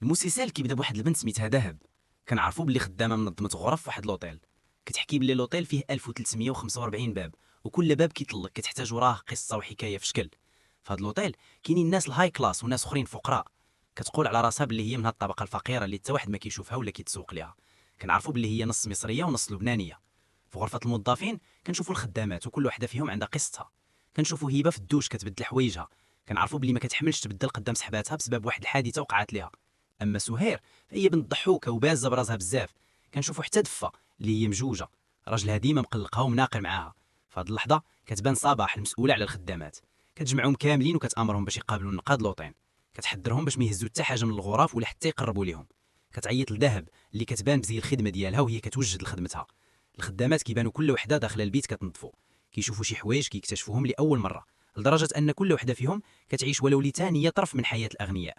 المسلسل كيبدا بواحد البنت سميتها دهب. كنعرفوا بلي خدامه منظمه غرف في واحد لوطيل. كتحكي بلي لوطيل فيه 1345 باب، وكل باب كيطلق كتحتاج وراه قصه وحكايه في شكل. في هذا لوطيل كاينين الناس الهاي كلاس وناس اخرين فقراء. كتقول على راسها بلي هي من هاد الطبقه الفقيره اللي حتى واحد ما كيشوفها ولا كيتسوق ليها. كنعرفوا بلي هي نص مصريه ونص لبنانيه. في غرفه الموظفين كنشوفوا الخدامات وكل وحده فيهم عندها قصتها. كنشوفوا هبه في الدوش كتبدل حوايجها. كنعرفوا بلي ما كتحملش تبدل قدام صحباتها بسبب واحد الحادثه وقعت ليها. اما سهير فهي بنت ضحوكه وبازه براسها بزاف. كنشوفوا حتى دفه اللي هي مجوجه، راجلها ديما مقلقها ومناقر معاها. في هذه اللحظه كتبان صباح المسؤوله على الخدامات. كتجمعهم كاملين وكتامرهم باش يقابلوا النقاد لوطين. كتحذرهم باش ما يهزوا حتى حاجه من الغرف ولا حتى يقربوا ليهم. كتعيط لذهب اللي كتبان بزي الخدمه ديالها وهي كتوجد لخدمتها. الخدامات كيبانوا كل وحده داخل البيت كتنظفوا. كيشوفوا شي حوايج كيكتشفوهم لاول مره، لدرجه ان كل وحده فيهم كتعيش ولو لثانيه طرف من حياه الاغنياء.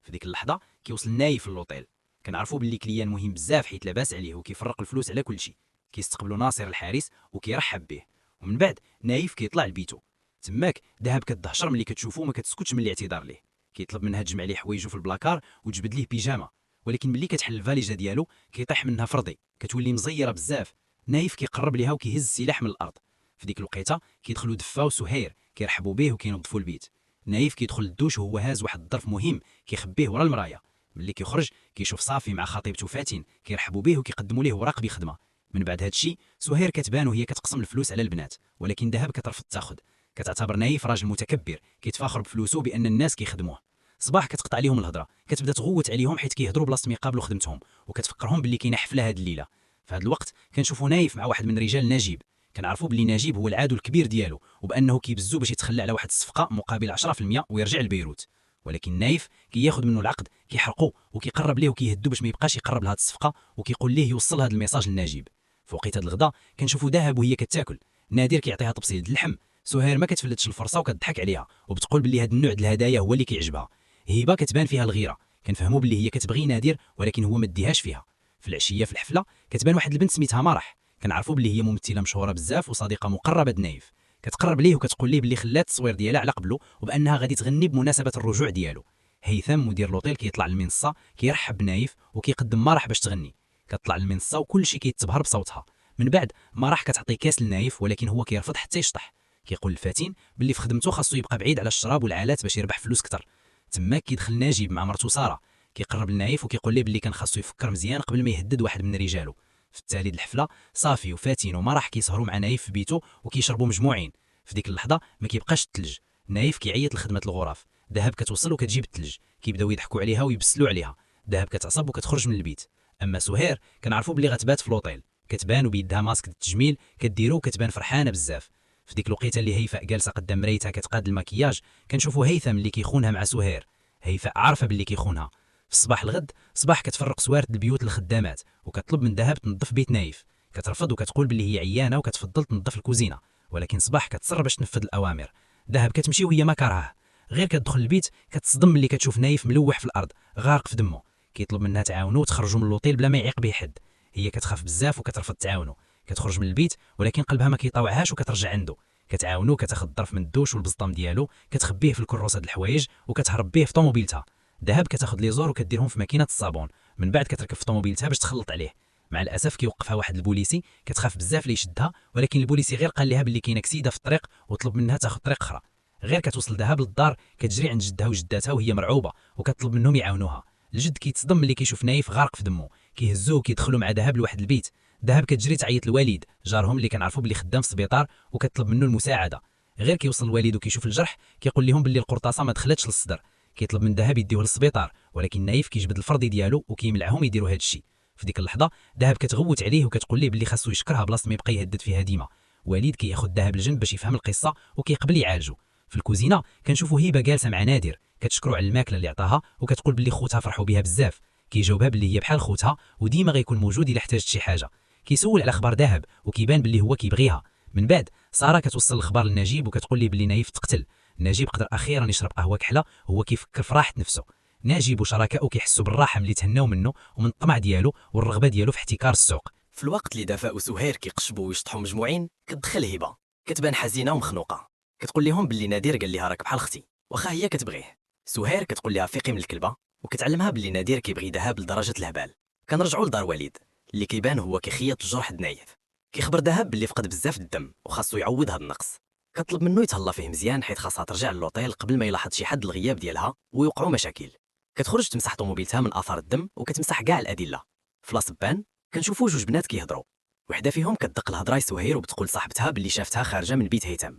في ديك اللحظه كيوصل نايف للوطيل. كنعرفوا باللي كليان مهم بزاف حيت لاباس عليه وكيفرق الفلوس على كل شيء. كيستقبلوا ناصر الحارس وكيرحب به، ومن بعد نايف كيطلع لبيتو. تماك دهب كتدهشر ملي كتشوفو ما كتسكتش من الاعتذار ليه. كيطلب منها تجمع ليه حوايجو في البلاكار وتجبد ليه بيجامه، ولكن ملي كتحل الفاليجه ديالو كيطيح منها فرضي، كتولي مزيره بزاف. نايف كيقرب ليها وكيهز السلاح من الارض. في ديك الوقيته كيدخلوا دفا وسهير كيرحبوا به وكينظفوا البيت. نايف كيدخل للدوش وهو هاز واحد الظرف مهم كيخبيه ورا المرايه. ملي كيخرج كيشوف صافي مع خطيبته فاتن كيرحبوا به وكيقدموا ليه وراق بخدمه. من بعد هادشي سهير كتبان وهي كتقسم الفلوس على البنات، ولكن دهب كترفض تاخذ. كتعتبر نايف راجل متكبر كيتفاخر بفلوسه بان الناس كيخدموه. صباح كتقطع عليهم الهضره، كتبدا تغوت عليهم حيت كيهضروا بلاصه ما يقابلوا خدمتهم، وكتفكرهم باللي كاينه حفله هاد الليله. في هذا الوقت كنشوفوا نايف مع واحد من رجال نجيب. كنعرفوا بلي نجيب هو العادو الكبير ديالو، وبانه كيبزو باش يتخلى على واحد الصفقه مقابل 10% ويرجع لبيروت. ولكن نايف كياخذ منه العقد كيحرقو وكيقرب ليه وكيهدو باش ما يبقاش يقرب لهاد الصفقه، وكيقول ليه يوصل هاد الميساج لنجيب. في وقيته الغدا كنشوفوا دهب وهي كتاكل. نادر كيعطيها طبسيل د اللحم. سهير ما كتفلتش الفرصه وكتضحك عليها وبتقول باللي هاد النوع د الهدايا هو اللي كيعجبها. هبه كتبان فيها الغيره. كنفهموا باللي هي كتبغي نادر ولكن هو ما ديهاش فيها. في العشيه في الحفله كتبان واحد البنت سميتها مرح. كنعرفوا باللي هي ممثله مشهوره بزاف وصديقه مقربه د نايف. كتقرب ليه وكتقول ليه باللي خلات التصوير ديالها على قبله وبانها غادي تغني بمناسبه الرجوع ديالو. هيثم مدير لوطيل كيطلع للمنصه كيرحب بنايف وكيقدم مرح باش تغني. كتطلع للمنصه وكل شيء كيتبهر بصوتها. من بعد مرح كتعطي كاس لنايف ولكن هو كيرفض حتى يشطح. كيقول لفاتن باللي في خدمته خاصو يبقى بعيد على الشراب والعالات باش يربح فلوس كتر. تماك كيدخل ناجيب مع مرته ساره. كيقرب لنايف وكيقول ليه باللي كان خاصو يفكر مزيان قبل ما يهدد واحد من رجاله. في التالي الحفله صافي وفاتن ومرح كيسهروا مع نايف في بيته وكيشربوا مجموعين. في ديك اللحظه ما كيبقاش الثلج. نايف كيعيط لخدمه الغرف. دهب كتوصل وكتجيب الثلج. كيبداو يضحكوا عليها ويبسلوا عليها. دهب كتعصب وكتخرج من البيت. اما سهير كنعرفوا بلي غتبات في لوطيل. كتبان وبيدها ماسك التجميل كديرو وكتبان فرحانه بزاف. في ديك الوقيته اللي هيفاء جالسه قدام مرايتها كتقاد المكياج كنشوفوا هيثم اللي كيخونها مع سهير. هيفاء عارفه باللي كيخونها. في الصباح الغد صباح كتفرق سوارت البيوت للخدامات وكتطلب من دهب تنظف بيت نايف. كترفض وكتقول باللي هي عيانه وكتفضل تنظف الكوزينه، ولكن صباح كتصر باش تنفذ الاوامر. دهب كتمشي وهي ما كارهاه. غير كتدخل البيت كتصدم ملي كتشوف نايف ملوح في الارض غارق في دمه. كيطلب منها تعاونو وتخرجوا من اللوطيل بلا ما يعيق به حد. هي كتخاف بزاف وكترفض تعاونو. كتخرج من البيت ولكن قلبها ما كيطاوعهاش وكترجع عنده. كتعاونو كتاخذ الظرف من الدوش والبسطام ديالو كتخبيه في الكروسه د الحوايج وكتهرب به في طوموبيلتها. دهب كتاخذ لي زور وكديرهم في ماكينه الصابون. من بعد كتركب في طوموبيلتها باش تخلط عليه. مع الاسف كيوقفها واحد البوليسي. كتخاف بزاف لي يشدها ولكن البوليسي غير قال لها باللي كاينه كسيده في الطريق وطلب منها تاخذ طريق اخرى. غير كتوصل دهب للدار كتجري عند جدها وجداتها وهي مرعوبه وكتطلب منهم يعاونوها. الجد كيتصدم ملي كيشوف نايف غارق في دمه. كيهزوه وكيدخلوا مع دهب لواحد البيت. دهب كتجري تعيط للوالد جارهم اللي كنعرفوا باللي خدام في السبيطار وكتطلب منه المساعده. غير كيوصل الوالد وكيشوف الجرح كيقول لهم باللي القرطاسه ما دخلتش للصدر. كيطلب من دهب يديوه للسبيطار ولكن نايف كيجبد الفرضي ديالو وكيملعهم يديروا هذا الشيء. في ديك اللحظه دهب كتغوت عليه وكتقول ليه باللي خاصو يشكرها بلاصه ما يبقى يهدد فيها ديما. والد كياخذ دهب لجنب باش يفهم القصه وكيقبل يعالجو. في الكوزينه كنشوفوا هبه جالسه مع نادر كتشكرو على الماكله اللي عطاها وكتقول باللي خوتها فرحوا بها بزاف. كيجاوبها باللي هي بحال خوتها وديما غيكون موجود الا احتاجت شي حاجه. كيسول على اخبار دهب وكيبان باللي هو كيبغيها. من بعد ساره كتوصل الخبر لنجيب وكتقول ليه باللي نايف تقتل. نجيب قدر اخيرا يشرب قهوه كحله وهو كيفكر في راحه نفسه. نجيب وشركائه كيحسوا بالراحه ملي تهناو منه ومن الطمع ديالو والرغبه ديالو في احتكار السوق. في الوقت اللي دفاء وسهير كيقشبوا ويشطحوا مجموعين كتدخل هبه. كتبان حزينه ومخنوقه. كتقول لهم باللي نادر قال لها راك بحال اختي واخا هي كتبغيه. سهير كتقول لها فيقي من الكلبه وكتعلمها باللي نادر كيبغي دهب لدرجه الهبال. كنرجعوا لدار وليد اللي كيبان هو كيخيط الجرح د نايف. كيخبر دهب باللي فقد بزاف الدم وخاصو يعوض هذا النقص. كطلب منه يتهلا فيه مزيان حيت خاصها ترجع للوطيل قبل ما يلاحظ شي حد الغياب ديالها ويوقعوا مشاكل. كتخرج تمسح طوموبيلتها من اثار الدم وكتمسح كاع الادله. في لاصبان كنشوفوا جوج بنات كيهضروا، وحده فيهم كتدق الهضره لسهير وبتقول صاحبتها باللي شافتها خارجه من بيت هيثم.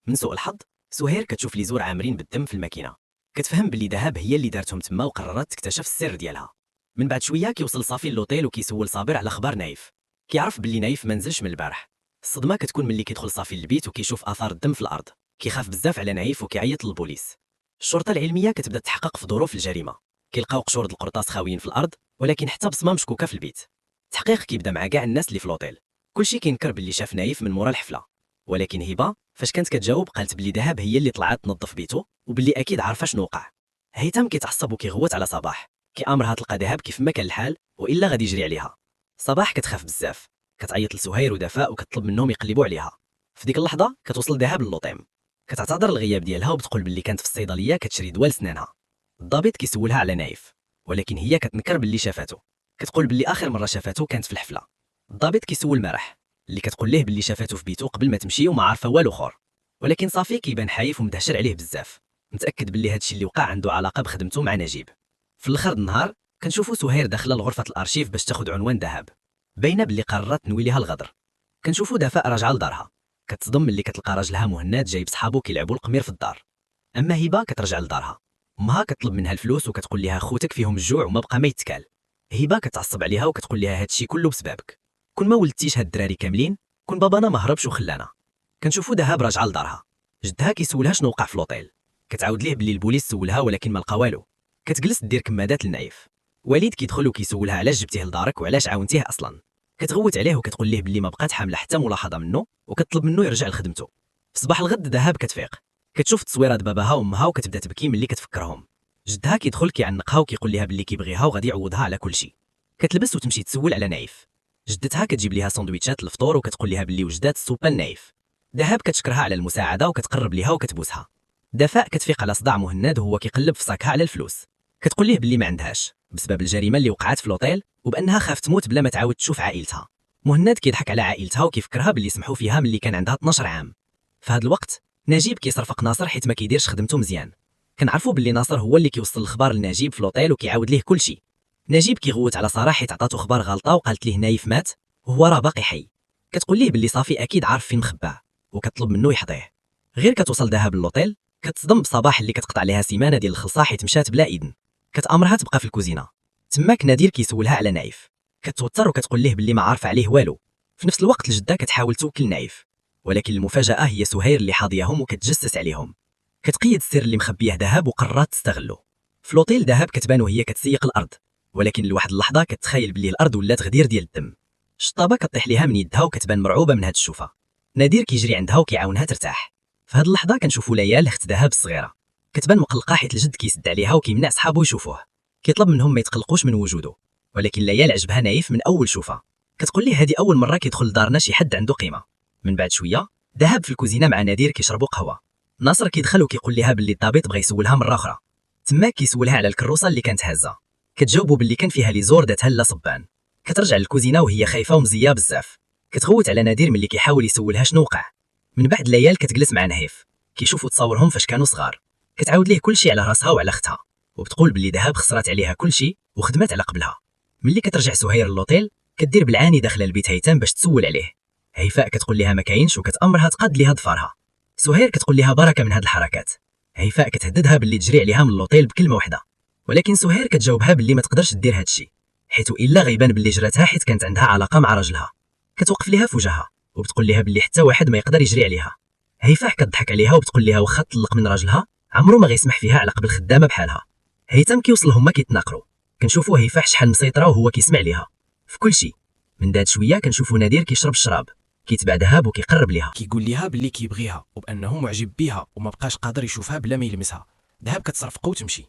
من سوء الحظ سهير كتشوف لي زور عامرين بالدم في الماكينه. كتفهم باللي دهب هي اللي دارتهم تما وقررت تكتشف السر ديالها. من بعد شويه كيوصل صافي للوطيل وكيسول صابر على خبر نايف. كيعرف باللي نايف ما نزلش من البارح. الصدمه كتكون ملي كيدخل صافي للبيت وكيشوف اثار الدم في الارض. كيخاف بزاف على نايف وكيعيط للبوليس. الشرطه العلميه كتبدا تحقق في ظروف الجريمه. كيلقاو قشور د القرطاس خاويين في الارض ولكن حتى بصمه مشكوكه في البيت. التحقيق كيبدا مع كاع الناس اللي في لوطيل. كلشي كينكر باللي شاف نايف من مورا الحفله، ولكن هبه فاش كانت كتجاوب قالت باللي دهب هي اللي طلعت تنظف بيته وباللي اكيد عارفه شنو وقع. هيثم كيتعصب وكيغوت على صباح، كيامرها تلقى دهب كيف ما كان الحال والا غادي يجري عليها. صباح كتخاف بزاف، كتعيط لسهير ودفاء وكتطلب منهم يقلبوا عليها. في ديك اللحظه كتوصل دهب للوطيم، كتعتذر الغياب ديالها وبتقول باللي كانت في الصيدليه كتشري دواء لسنانها. الضابط كيسولها على نايف ولكن هي كتنكر باللي شافته، كتقول باللي اخر مره شافته كانت في الحفله. الضابط كيسول مرح اللي كتقول ليه باللي شافته في بيته قبل ما تمشي وما عارفه والو اخر، ولكن صافي كيبان خايف ومدهشر عليه بزاف، متاكد باللي هادشي اللي وقع عنده علاقه بخدمته مع نجيب. في الاخر النهار كنشوفوا سهير داخله لغرفه الارشيف باش تاخذ عنوان دهب، باينه باللي قررت تنوي ليها الغدر. كنشوفوا دفاء راجعه لدارها، كتصدم ملي كتلقى راجلها مهند جايب صحابو كيلعبوا القمير في الدار. اما هبه كترجع لدارها، امها كتطلب منها الفلوس وكتقول لها خوتك فيهم الجوع وما بقى ما يتكال. هبه كتعصب عليها وكتقول لها هادشي كله بسببك، كون ما ولدتيش هاد الدراري كاملين كون بابانا ما هربش وخلانا. كنشوفوا دهب راجعه لدارها، جدها كيسولها شنو وقع في لوطيل، كتعاود ليه باللي البوليس سولها ولكن ما لقى والو. كتجلس دير كمادات للنايف. وليد كيدخل وكيسولها علاش جبتيه لدارك وعلاش عاونتيه اصلا. كتغوت عليه وكتقول ليه باللي ما بقات حامله حتى ملاحظه منه وكتطلب منه يرجع لخدمته. في صباح الغد دهب كتفيق، كتشوف تصويرات باباها وامها وكتبدا تبكي ملي كتفكرهم. جدها كيدخل كيعنقها وكيقول لها باللي كيبغيها وغادي يعوضها على كل شيء. كتلبس وتمشي تسول على نايف. جدتها كتجيب ليها سندويتشات الفطور وكتقول لها باللي وجدات السوبه النايف. دهب كتشكرها على المساعده وكتقرب ليها وكتبوسها. دفاء كتفيق على صداع مهند وهو كيقلب في صاكها على الفلوس، كتقول ليه باللي ما عندهاش بسبب الجريمه اللي وقعت في لوطيل وبانها خافت تموت بلا ما تعاود تشوف عائلتها. مهند كيضحك على عائلتها وكيفكرها باللي سمحوا فيها ملي كان عندها 12 عام. في هذا الوقت نجيب كيصرفق ناصر حيت ما كيديرش خدمته مزيان. كنعرفوا باللي ناصر هو اللي كيوصل الخبار لنجيب في لوطيل وكيعاود ليه كل شيء. نجيب كيغوت على ساره حيت عطاتو خبار غلطه وقالت ليه نايف مات وهو راه باقي حي. كتقول ليه باللي صافي اكيد عارف فين مخباه وكتطلب منه يحضيه. غير كتوصل دهب للوطيل كتصدم بصباح اللي كتقطع ليها سيمانه ديال الخلصه حيت مشات بلا اذن. كتامرها تبقى في الكوزينه. تماك نادر كيسولها على نايف، كتوتر وكتقول ليه باللي ما عارفه عليه والو. في نفس الوقت الجده كتحاول توكل نايف، ولكن المفاجاه هي سهير اللي حاضياهم وكتجسس عليهم. كتقيد السر اللي مخبيه دهب وقررت تستغله. في لوطيل دهب كتبان وهي كتسيق الارض، ولكن لواحد اللحظه كتخيل باللي الارض ولات غدير ديال الدم. الشطابه كطيح ليها من يدها وكتبان مرعوبه من هاد الشوفه. نادر كيجري عندها وكيعاونها ترتاح. في هاد اللحظه كنشوفوا ليال اخت دهب الصغيره، كتبان مقلقه حيت الجد كيسد عليها وكيمنع صحابو يشوفوه. كيطلب منهم ما يتقلقوش من وجوده، ولكن ليال عجبها نايف من اول شوفه. كتقول ليه هذه اول مره كيدخل لدارنا شي حد عنده قيمه. من بعد شويه دهب في الكوزينه مع نادر كيشربوا قهوه. ناصر كيدخل وكيقول لها باللي الضابط بغى يسولها مره اخرى. تماك كيسولها على الكروسه اللي كانت هازه، كتجاوبوا باللي كان فيها لي زور داتها لا صبان. كترجع للكوزينه وهي خايفه ومزيه بزاف، كتغوت على نادر ملي كيحاول يسولها شنو وقع. من بعد ليال كتجلس مع نهيف، كيشوفوا تصاورهم فاش كانوا صغار. كتعاود ليه كلشي على راسها وعلى اختها، وبتقول باللي دهب خسرات عليها كلشي وخدمات على قبلها. ملي كترجع سهير للوطيل كدير بالعاني داخله البيت هيثم باش تسول عليه. هيفاء كتقول لها ما كاينش وكتامرها تقاد ليها ضفارها. سهير كتقول لها بركه من هاد الحركات. هيفاء كتهددها باللي تجري عليها من اللوطيل بكلمه واحده، ولكن سهير كتجاوبها باللي ما تقدرش دير هادشي حيت الا غيبان باللي جراتها حيت كانت عندها علاقه مع راجلها. كتوقف ليها في وجهها وبتقول لها باللي حتى واحد ما يقدر يجري عليها. هيفاء كتضحك عليها وبتقول لها واخا تطلق من راجلها عمرو ما غيسمح فيها على قبل خدامه بحالها. هيثم كيوصل هما كيتناقروا، كنشوفوا هيفاء شحال مسيطره وهو كيسمع ليها في كل شيء. من داد شويه كنشوفوا نادر كيشرب الشراب، كيتبع دهب وكيقرب ليها، كيقول ليها باللي كيبغيها وبانه معجب بها وما بقاش قادر يشوفها بلا ما يلمسها. دهب كتصرفق وتمشي.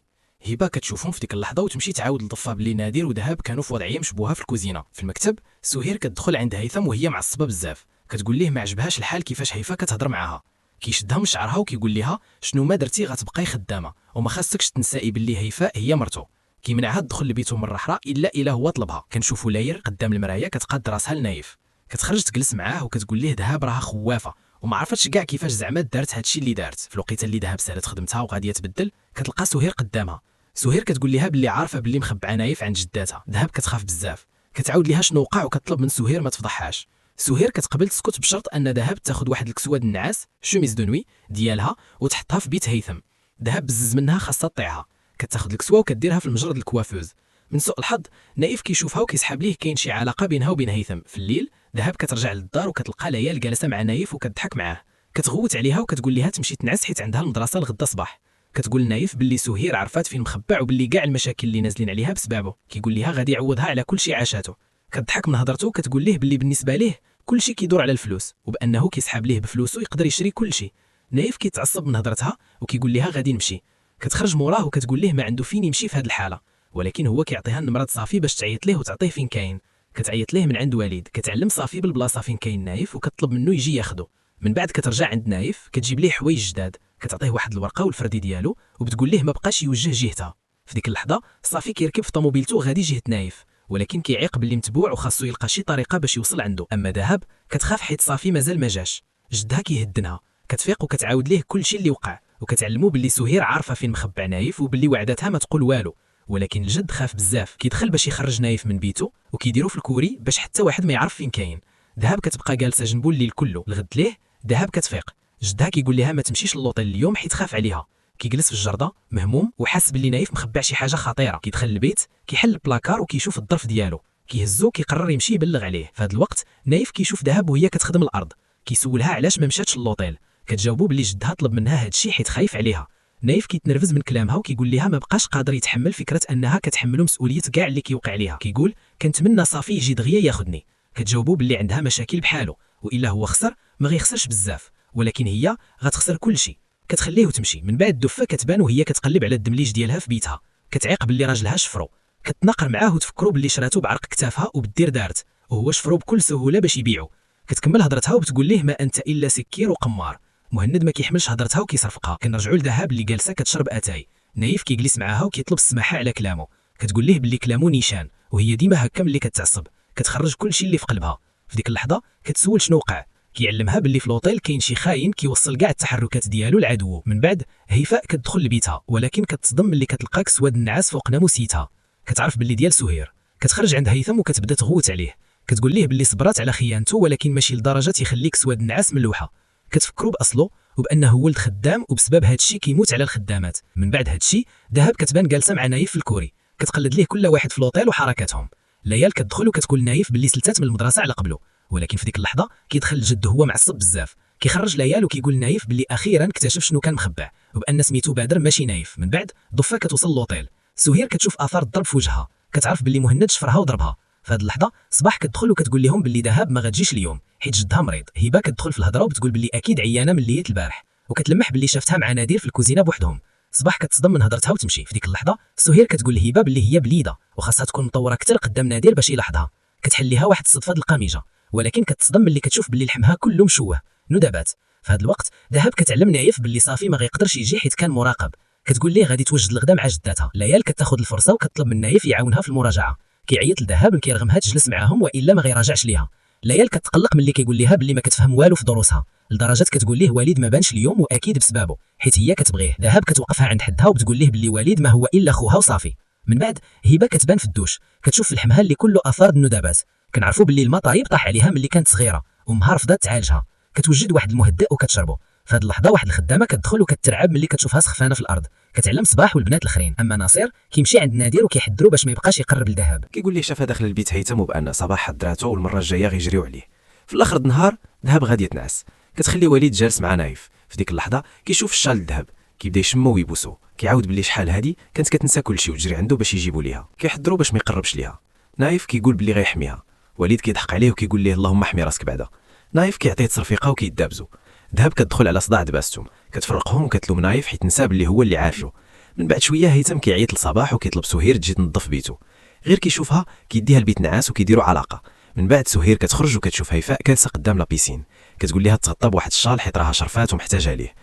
هبه كتشوفهم في ديك اللحظه وتمشي تعاود لضفها باللي نادر ودهب كانوا في وضعيه مشبوهه في الكوزينه. في المكتب سهير كتدخل عند هيثم وهي معصبه بزاف، كتقول ليه ما عجبهاش الحال كيفاش هيفا كتهضر معاها. كيشدها من شعرها وكيقول لها شنو ما درتي غتبقاي خدامه وما خاصكش تنسائي باللي هيفاء هي مرته. كيمنعها تدخل لبيتو مرة أخرى إلا هو طلبها. كنشوفوا لاير قدام المراية كتقاد راسها لنايف، كتخرج تجلس معاه وكتقول ليه دهب راها خوافة وما عرفتش كاع كيفاش زعما دارت هادشي اللي دارت. في الوقيته اللي دهب سالت خدمتها وغاديه تبدل كتلقى سهير قدامها. سهير كتقول ليها باللي عارفه باللي مخبعه نايف عند جداتها. دهب كتخاف بزاف، كتعاود ليها شنو وقع وكتطلب من سهير ما تفضحهاش. سهير كتقبل تسكت بشرط ان دهب تاخذ واحد الكسواد النعاس شوميز دو نوي ديالها وتحطها في بيت هيثم. دهب بزز منها خاصها تطيعها، كتاخذ الكسوه وكديرها في المجرد الكوافوز. من سوء الحظ نايف كيشوفها وكيسحب ليه كاين شي علاقه بينها وبين هيثم. في الليل دهب كترجع للدار وكتلقى ليال جالسه مع نايف وكتضحك معاه، كتغوت عليها وكتقول ليها تمشي تنعس حيت عندها المدرسه الغدا صباح. كتقول نايف باللي سهير عرفات فين مخبع وباللي كاع المشاكل اللي نازلين عليها بسببه. كيقول ليها غادي يعوضها على كل شيء عاشاته. كتضحك من هضرته وكتقول ليه باللي بالنسبه ليه كل شيء كيدور على الفلوس وبانه كيسحب ليه بفلوسه يقدر يشري كل شيء. نايف كيتعصب من هضرتها وكيقول ليها غادي نمشي. كتخرج موراه وكتقول ليه ما عنده فين يمشي في هذه الحاله، ولكن هو كيعطيها النمرة صافي باش تعيط ليه وتعطيه فين كاين. كتعيط ليه من عند وليد، كتعلم صافي بالبلاصه فين كاين نايف وكتطلب منه يجي ياخذه. من بعد كترجع عند نايف كتجيب ليه حوايج جداد، كتعطيه واحد الورقه والفردي ديالو وبتقول ليه ما بقاش يوجه جهتها. في ديك اللحظه صافي كيركب في طوموبيلته غادي جهه نايف، ولكن كيعيق باللي متبوع وخاصو يلقى شي طريقه باش يوصل عنده. اما دهب كتخاف حيت صافي مازال ما جاش، جدها كيهدنها. كتفيق وكتعاود ليه كل شيء اللي وقع وكتعلمو باللي سهير عارفه فين مخبع نايف وباللي وعدتها ما تقول والو. ولكن الجد خاف بزاف، كيدخل باش يخرج نايف من بيته وكيديرو في الكوري باش حتى واحد ما يعرف فين كاين. دهب كتبقى جالسه جنبو الليل كله. الغد ليه دهب كتفيق، جدها كيقول لها ما تمشيش للوطيل اليوم حيت خاف عليها. كيجلس في الجرده مهموم وحاس باللي نايف مخبع شي حاجه خطيره. كيدخل البيت كيحل البلاكار وكيشوف الظرف ديالو، كيهزو كيقرر يمشي يبلغ عليه. في هذا الوقت نايف كيشوف دهب وهي كتخدم الارض، كيسولها علاش ما مشاتش للوطيل. كتجاوبو باللي جدها طلب منها هادشي حيت خايف عليها. نايف كيتنرفز من كلامها وكيقول لها ما بقاش قادر يتحمل فكره انها كتحملو مسؤوليه كاع اللي كيوقع ليها. كيقول كنتمنى صافي يجي دغيا ياخذني. كتجاوبو باللي عندها مشاكل بحالو والا هو خسر ما غيخسرش بزاف، ولكن هي غتخسر كل شيء. كتخليه وتمشي. من بعد الدفه كتبان وهي كتقلب على الدمليج ديالها في بيتها، كتعيق باللي راجلها شفرو. كتناقر معاه وتفكروا باللي شراتو بعرق كتافها وبالدير دارت وهو شفرو بكل سهوله باش يبيعو. كتكمل هضرتها وبتقول ليه ما انت الا سكير وقمار. مهند ما كيحملش هضرتها وكيصرفقها. كنرجعوا لذهب اللي جالسه كتشرب اتاي. نايف كيجلس معاها وكيطلب السماحه على كلامه. كتقول ليه باللي كلامه نيشان وهي ديما هكا ملي كتعصب كتخرج كل شيء اللي في قلبها. في ديك اللحظه كتسول شنو وقع، كيعلمها باللي في لوطيل كاين شي خاين كيوصل كاع التحركات ديالو لعدوه. من بعد هيفاء كتدخل لبيتها ولكن كتصدم ملي كتلقى كسواد النعاس فوق ناموسيتها. كتعرف باللي ديال سهير. كتخرج عند هيثم وكتبدا تغوت عليه، كتقول ليه باللي صبرات على خيانته ولكن ماشي لدرجه يخليك سواد النعاس ملوحه. كتفكروا باصله وبانه ولد خدام وبسبب هادشي كيموت على الخدامات. من بعد هادشي دهب كتبان جالسه مع نايف في الكوري، كتقلد ليه كل واحد في لوطيل وحركاتهم. ليال كتدخل وكتقول نايف باللي سلتات من المدرسه على قبله، ولكن في ديك اللحظه كيدخل الجد هو معصب بزاف. كيخرج ليال وكيقول نايف باللي اخيرا اكتشف شنو كان مخبع وبان سميتو بدر ماشي نايف. من بعد ضفه كتوصل لوطيل. سهير كتشوف اثار الضرب في وجهها، كتعرف باللي مهند شفرها وضربها. في هذه اللحظه صباح كتدخل وكتقول لهم باللي دهب ما غتجيش اليوم حيت جدها مريض. هبه كتدخل في الهضره وبتقول باللي اكيد عيانه من ليله البارح وكتلمح باللي شافتها مع نادير في الكوزينه بوحدهم. صباح كتصدم من هضرتها وتمشي. في ديك اللحظه سهير كتقول لهبه باللي هي بليده وخاصها تكون مطوره اكثر قدام نادير باش يلاحظها. كتحل ليها واحد الصدفه القميجه ولكن كتصدم ملي كتشوف باللي لحمها كله مشوه ندبات. في هذا الوقت دهب كتعلم نايف باللي صافي ما غيقدرش يجي حيت كان مراقب. كتقول ليه غادي توجد الغدا مع جداتها. ليال كتاخذ الفرصه وكتطلب من نايف يعاونها في المراجعه. كيعيط لذهب كيرغمها تجلس معاهم والا ما غيراجعش ليها. ليال كتقلق ملي كيقول ليها باللي ما كتفهم والو في دروسها لدرجه كتقول ليه وليد ما بانش اليوم واكيد بسببه حيت هي كتبغيه. ذهب كتوقفها عند حدها وبتقول ليه باللي وليد ما هو الا خوها وصافي. من بعد هبه كتبان في الدوش، كتشوف في لحمها اللي كله اثار الندبات. كنعرفوا باللي الماء طايب طاح عليها ملي كانت صغيره وامها رفضت تعالجها. كتوجد واحد المهدئ وكتشربه. في هذه اللحظه واحد الخدامه كتدخل وكترعب ملي كتشوفها سخفانه في الارض. كتعلم صباح والبنات الاخرين. اما ناصر كيمشي عند نادر وكيحذرو باش ما يبقاش يقرب لذهب. كيقول ليه شافها داخل البيت هيثم وبان صباح حضراته والمره الجايه غيجريو عليه. في الاخر النهار ذهب غادي يتنعس، كتخلي وليد جالس مع نايف. في ديك اللحظه كيشوف الشال الذهب، كيبدا يشمو ويبوسو. كيعاود باللي شحال هادي كانت كتنسى كلشي وتجري عنده باش يجيبوا ليها. كيحضروا باش ما يقربش ليها. نايف كيقول باللي غيحميها. وليد كيضحك عليه وكيقول ليه اللهم احمي راسك بعدا. نايف كيعطيه تصرفيقه وكيدابزو. ذهب كتدخل على صداع دباستهم، كتفرقهم وكتلوم نايف حيت نسى باللي هو اللي عاشو. من بعد شويه هيثم كيعيط لصباح وكيطلب سهير تجي تنظف بيته. غير كيشوفها كيديها البيت نعاس وكيديروا علاقه. من بعد سهير كتخرج وكتشوف هيفاء جالسه قدام لابيسين، كتقول لها تغطى بواحد الشال حيت راها شرفات ومحتاجه ليه.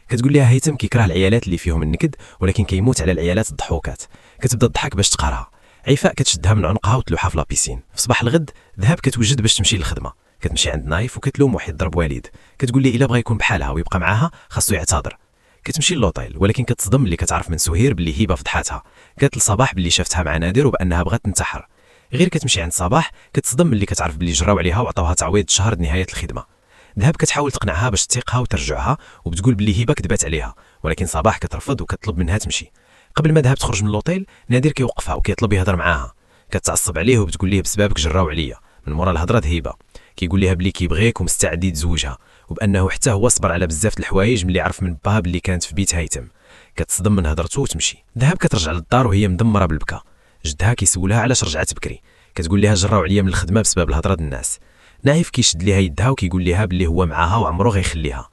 كتقول لها هيثم كيكره العيالات اللي فيهم النكد ولكن كيموت على العيالات الضحوكات. كتبدا تضحك باش تقهرها. عفاء كتشدها من عنقها وتلوحها في لابيسين. في صباح الغد ذهب كتوجد باش تمشي للخدمه. كتمشي عند نايف وكتلوم واحد ضرب وليد. كتقول ليه الا بغى يكون بحالها ويبقى معاها خاصو يعتذر. كتمشي للوطيل ولكن كتصدم اللي كتعرف من سهير باللي هبه فضحاتها. قالت لصباح باللي شافتها مع نادر وبانها بغات تنتحر. غير كتمشي عند صباح كتصدم اللي كتعرف باللي جراو عليها وعطاوها تعويض شهر نهايه الخدمه. ذهب كتحاول تقنعها باش تثيقها وترجعها وبتقول باللي هبه كذبات عليها ولكن صباح كترفض وكتطلب منها تمشي. قبل ما ذهب تخرج من اللوطيل نادر كيوقفها وكيطلب يهضر معاها. كتعصب عليه وبتقول ليه بسببك جراو عليا. من مورا الهضره هبه كيقول لها بلي كيبغيك ومستعد يتزوجها وبانه حتى هو صبر على بزاف د الحوايج ملي عرف من باب اللي كانت في بيت هيثم. كتصدم من هضرته وتمشي. ذهب كترجع للدار وهي مدمره بالبكا. جدها كيسولها علاش رجعت بكري. كتقول لها جراو عليا من الخدمه بسبب الهضره د الناس. نايف كيشد ليها يدها وكيقول لها بلي هو معاها وعمره غيخليها.